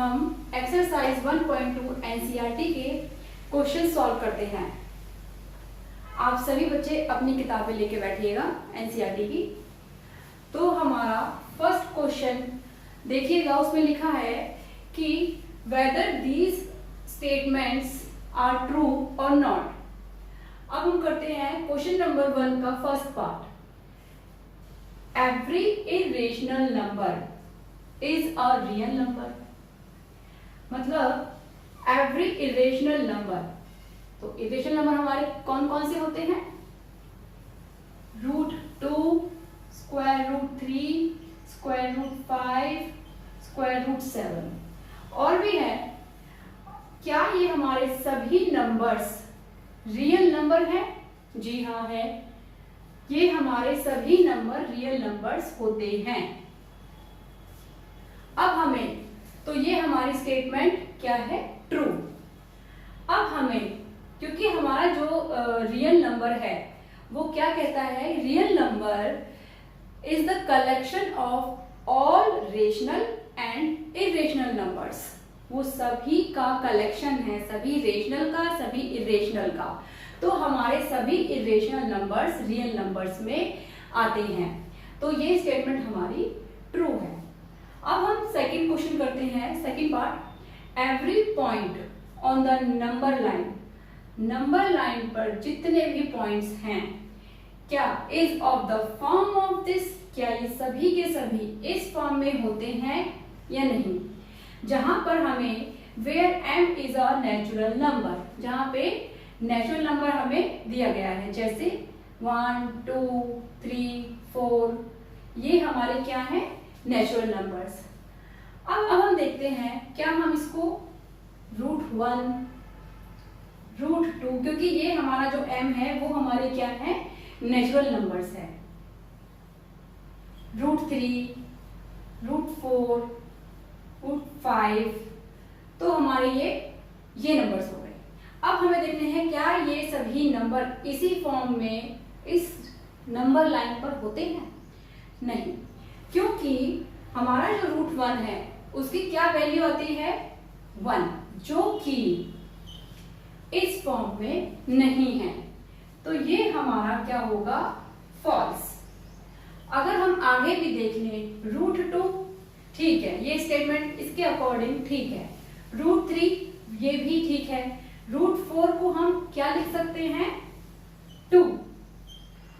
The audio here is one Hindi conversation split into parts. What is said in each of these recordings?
हम एक्सरसाइज 1.2 एनसीईआरटी के क्वेश्चन सॉल्व करते हैं। आप सभी बच्चे अपनी किताबें लेके बैठिएगा एनसीईआरटी की। तो हमारा फर्स्ट क्वेश्चन देखिएगा, उसमें लिखा है कि whether these statements are true और नॉट। अब हम करते हैं क्वेश्चन नंबर 1 का first part. Every irrational number is a real number. मतलब एवरी इरेशनल नंबर, तो इरेशनल नंबर हमारे कौन कौन से होते हैं? √2, √3, √5, √7 और भी है। क्या ये हमारे सभी नंबर्स रियल नंबर है? जी हाँ है। ये हमारे सभी नंबर रियल नंबर्स होते हैं। अब हमें तो ये हमारी स्टेटमेंट क्या है? ट्रू। अब हमें, क्योंकि हमारा जो रियल नंबर है वो क्या कहता है? Real number is the collection of all rational and irrational numbers. वो सभी का कलेक्शन है, सभी रेशनल का, सभी इरेशनल का। तो हमारे सभी इरेशनल नंबर्स रियल नंबर्स में आते हैं। तो ये स्टेटमेंट हमारी ट्रू है। अब हम सेकंड क्वेश्चन करते हैं, second part. Every point on the number line, number line पर जितने भी पॉइंट्स हैं, क्या is of the form of this, क्या ये सभी के सभी इस फॉर्म में होते हैं या नहीं? जहां पर हमें where m is a natural number, जहां पे नेचुरल नंबर हमें दिया गया है, जैसे 1, 2, 3, 4, ये हमारे क्या है? Natural numbers. अब हम देखते हैं, क्या हम इसको √1, √2, क्योंकि ये हमारा जो m है वो हमारे क्या है? नेचुरल नंबर्स है। √3, √4, √5, तो हमारे ये नंबर्स हो गए। अब हमें देखते हैं क्या ये सभी नंबर इसी फॉर्म में इस नंबर लाइन पर होते हैं? नहीं, क्योंकि हमारा जो √1 है उसकी क्या वैल्यू आती है? 1, जो कि इस फॉर्म में नहीं है। तो ये हमारा क्या होगा? फॉल्स। अगर हम आगे भी देख लें, √2 ठीक है, ये स्टेटमेंट इसके अकॉर्डिंग ठीक है। √3 ये भी ठीक है। √4 को हम क्या लिख सकते हैं? 2।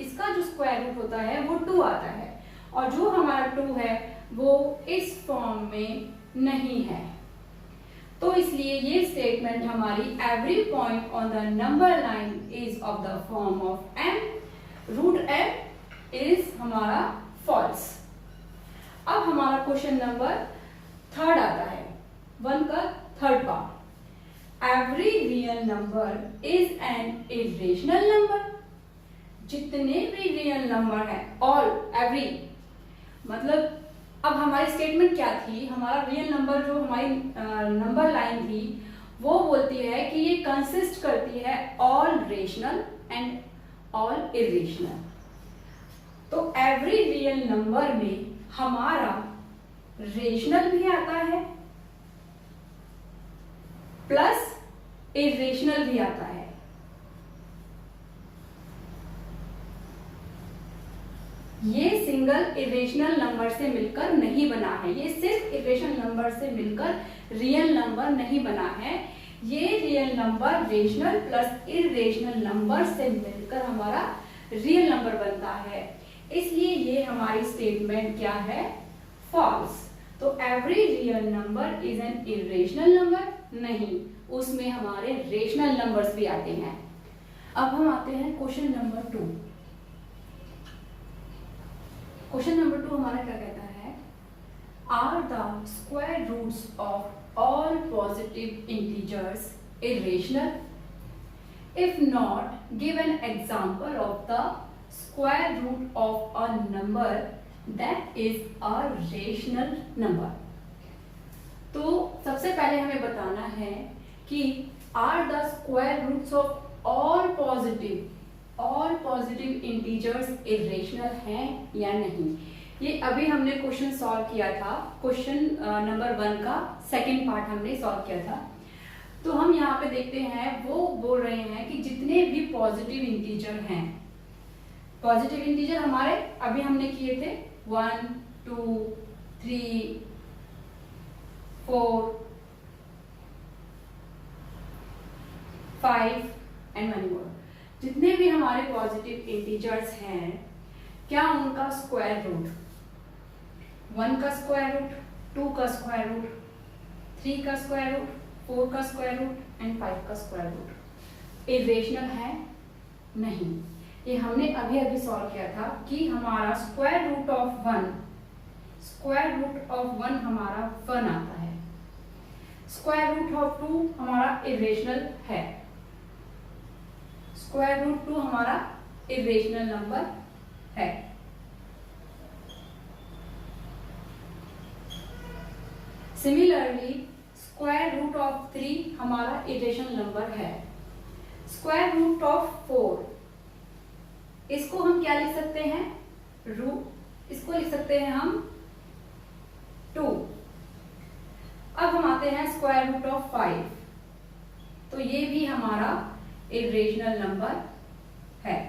इसका जो स्क्वायर रूट होता है वो 2 आता है, और जो हमारा 2 है वो इस फॉर्म में नहीं है। तो इसलिए ये स्टेटमेंट हमारी every point on the number line is of the form of m, √m is हमारा फॉल्स। अब हमारा क्वेश्चन नंबर 3 आता है, 1 का third part. Every real number is an irrational number. जितने भी रियल नंबर है, ऑल, एवरी, मतलब अब हमारी स्टेटमेंट क्या थी? हमारा रियल नंबर जो हमारी नंबर लाइन थी वो बोलती है कि ये कंसिस्ट करती है all rational and all irrational. तो एवरी रियल नंबर में हमारा रेशनल भी आता है प्लस इरेशनल भी आता है। ये सिंगल इरेशनल नंबर से मिलकर नहीं बना है, ये सिर्फ इरेशनल नंबर से मिलकर रियल नंबर नहीं बना है। ये real number rational plus irrational number से मिलकर हमारा रियल नंबर बनता है। इसलिए ये हमारी स्टेटमेंट क्या है? फॉल्स। तो every real number is an irrational number? नहीं, उसमें हमारे रेशनल नंबर्स भी आते हैं। अब हम आते हैं क्वेश्चन नंबर 2। क्वेश्चन नंबर 2 हमारा क्या कहता है? Are the square roots of all positive integers irrational? If not, give an example of the square root of a number that is a rational number. तो सबसे पहले हमें बताना है कि are the square roots of all positive integers irrational हैं या नहीं। ये अभी हमने क्वेश्चन सॉल्व किया था, क्वेश्चन नंबर 1 का सेकंड पार्ट हमने सॉल्व किया था। तो हम यहाँ पे देखते हैं, वो बोल रहे हैं कि जितने भी पॉजिटिव इंटीजर हैं, पॉजिटिव इंटीजर हमारे अभी हमने किए थे 1 2 3 4 5 एंड मनी मोर, जितने भी हमारे पॉजिटिव इंटीजर्स हैं, क्या उनका स्क्वायर रूट 1 का स्क्वायर रूट, 2 का स्क्वायर रूट, 3 का स्क्वायर रूट, 4 का स्क्वायर रूट एंड 5 का स्क्वायर रूट इरेशनल है? नहीं। ये हमने अभी अभी सॉल्व किया था कि हमारा स्क्वायर रूट ऑफ 1 हमारा 1 आता है, स्क्वायर रूट ऑफ 2 हमारा इरेशनल है, स्क्वायर रूट 2 हमारा इरेशनल नंबर है। सिमिलरली स्क्वायर रूट ऑफ 3 हमारा इरेशनल नंबर है, स्क्वायर रूट ऑफ 4 इसको हम क्या लिख सकते हैं, इसको लिख सकते हैं हम 2। अब हम आते हैं स्क्वायर रूट ऑफ 5, तो ये भी हमारा इरेशनल नंबर है।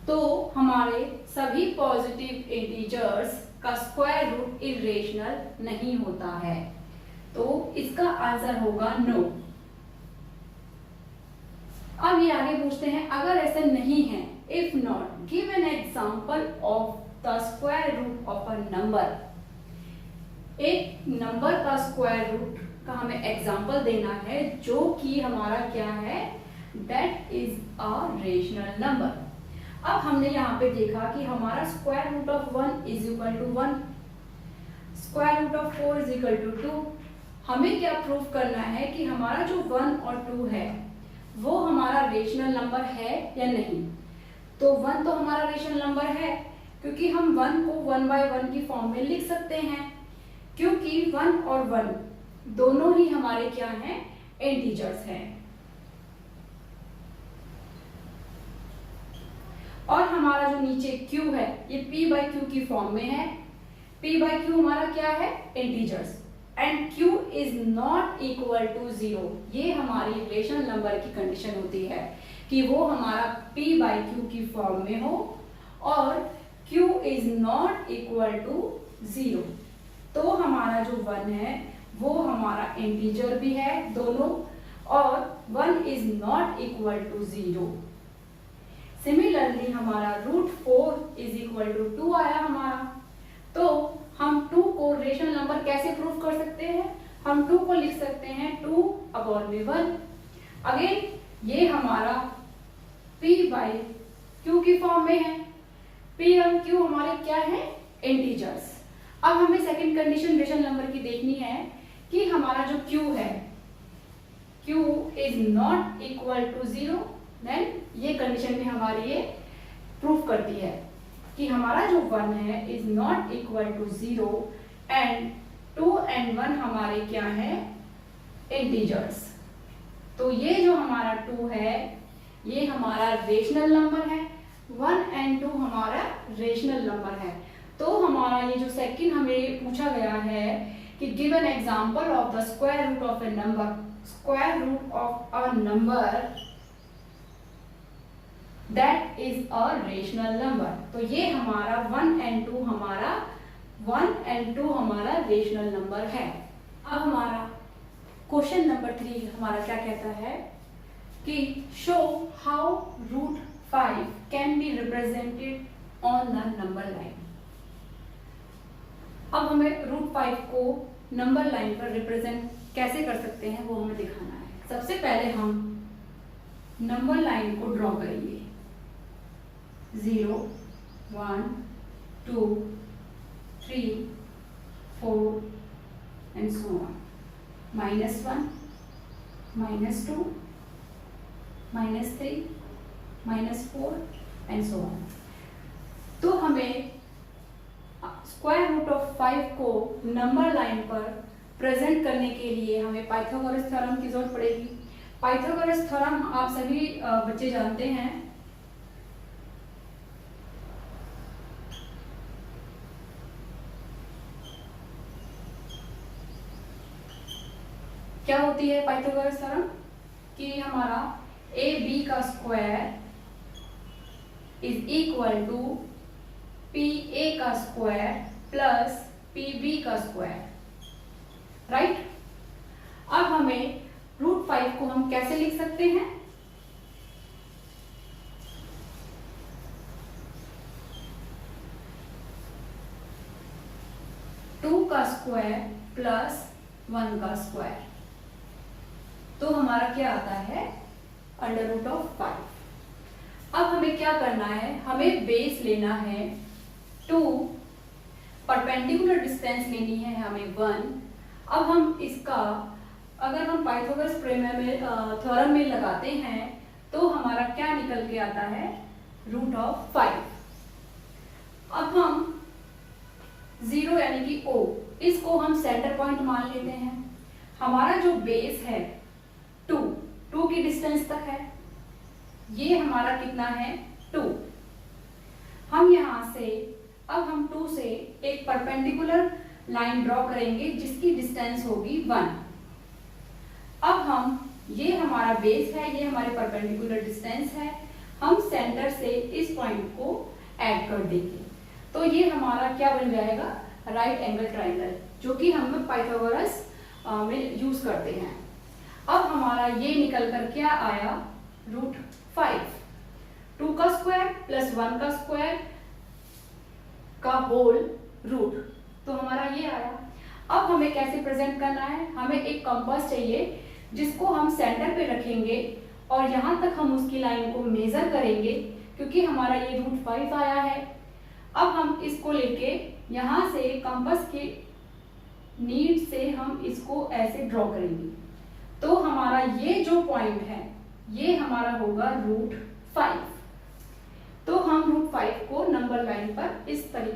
तो हमारे सभी पॉजिटिव इंटीजर्स का स्क्वायर रूट इरेशनल नहीं होता है, तो इसका आंसर होगा नो। अब ये आगे पूछते हैं, अगर ऐसा नहीं है, if not give an example of the square root of a number. एक नंबर का स्क्वायर रूट का हमें एग्जांपल देना है जो कि हमारा क्या है, that is a rational number. अब हमने यहाँ पे देखा कि हमारा square root of 1 is equal to 1, square root of 4 is equal to 2। हमें क्या प्रूव करना है कि हमारा जो 1 और 2 है वो हमारा रेशनल नंबर है या नहीं। तो 1 तो हमारा रेशनल नंबर है, क्योंकि हम 1 को 1 बाय 1 की फॉर्म में लिख सकते हैं, क्योंकि 1 और 1 दोनों ही हमारे क्या हैं, इंटीजर्स हैं। और हमारा जो नीचे q है ये p बाई क्यू की फॉर्म में है, p बाई क्यू हमारा क्या है, integers, and q is not equal to 0। ये हमारी रेशनल नंबर की कंडीशन होती है कि वो हमारा p बाई क्यू की फॉर्म में हो और q is not equal to 0। तो हमारा जो 1 है वो हमारा इंटीजर भी है दोनों, और 1 is not equal to 0। Similarly हमारा रूट 4 इज इक्वल टू 2 आया हमारा, तो हम 2 को रेशनल नंबर कैसे प्रूव कर सकते हैं, हम 2 को लिख सकते हैं 2 अपॉन में 1। अगेन ये हमारा p बाई q की फॉर्म में है, p और q हमारे क्या है, इंटीजर्स। अब हमें सेकंड कंडीशन रेशनल नंबर की देखनी है कि हमारा जो q है, q is not equal to 0, then ये कंडीशन भी हमारी ये प्रूफ करती है कि हमारा जो 1 है is not equal to 0 and 2 and 1 हमारे क्या है, इंटीजर्स। तो ये जो हमारा 2 है ये हमारा रेशनल नंबर है, 1 एंड 2 हमारा रेशनल नंबर है। तो हमारा ये जो सेकंड हमें पूछा गया है कि give an example of the square root of a number, square root of a number that is a rational number. तो ये हमारा 1 एंड 2 हमारा रेशनल नंबर है। अब हमारा क्वेश्चन नंबर 3 हमारा क्या कहता है कि show how root 5 can be represented on the number line. अब हमें रूट 5 को नंबर लाइन पर रिप्रेजेंट कैसे कर सकते हैं वो हमें दिखाना है। सबसे पहले हम नंबर लाइन को ड्रॉ करेंगे, 0 1 2 3 4 and so on, -1 -2 -3 -4 and so on। तो हमें स्क्वायर रूट ऑफ 5 को नंबर लाइन पर प्रेजेंट करने के लिए हमें पाइथागोरस थ्योरम की जरूरत पड़ेगी। पाइथागोरस थ्योरम आप सभी बच्चे जानते हैं क्या होती है पाइथागोरस थ्योरम कि हमारा ए बी का square is equal to P A का स्क्वायर प्लस पी बी का स्क्वायर, राइट। अब हमें √5 को हम कैसे लिख सकते हैं? टू का स्क्वायर प्लस 1 का स्क्वायर, तो हमारा क्या आता है √5। अब हमें क्या करना है, हमें बेस लेना है 2, परपेंडिकुलर डिस्टेंस लेनी है हमें 1। अब हम इसका अगर हम पाइथागोरस थ्योरम में लगाते हैं तो हमारा क्या निकल के आता है √5। अब हम 0 यानी कि O, इसको हम सेंटर पॉइंट मान लेते हैं। हमारा जो बेस है 2 की डिस्टेंस तक है, ये हमारा कितना है 2। हम यहां से अब हम 2 से एक परपेंडिकुलर लाइन ड्रॉ करेंगे जिसकी डिस्टेंस होगी 1। अब हम ये हमारा बेस है, ये हमारे परपेंडिकुलर डिस्टेंस है, हम सेंटर से इस पॉइंट को ऐड कर देंगे तो ये हमारा क्या बन जाएगा राइट एंगल ट्राइंगल, जो कि हम पाइथागोरस में यूज करते हैं। अब हमारा ये निकल कर क्या आया √5, 2 का स्क्वायर प्लस 1 का स्क्वायर का होल रूट, तो हमारा ये आया। अब हमें कैसे प्रेजेंट करना है, हमें एक कंपास चाहिए जिसको हम सेंटर पे रखेंगे और यहाँ तक हम उसकी लाइन को मेजर करेंगे क्योंकि हमारा ये √5 आया है। अब हम इसको लेके यहाँ से कंपास के नीड से हम इसको ऐसे ड्रॉ करेंगे तो हमारा ये जो पॉइंट है ये हमारा होगा √5। तो हम √5 को नंबर लाइन पर इस तरीके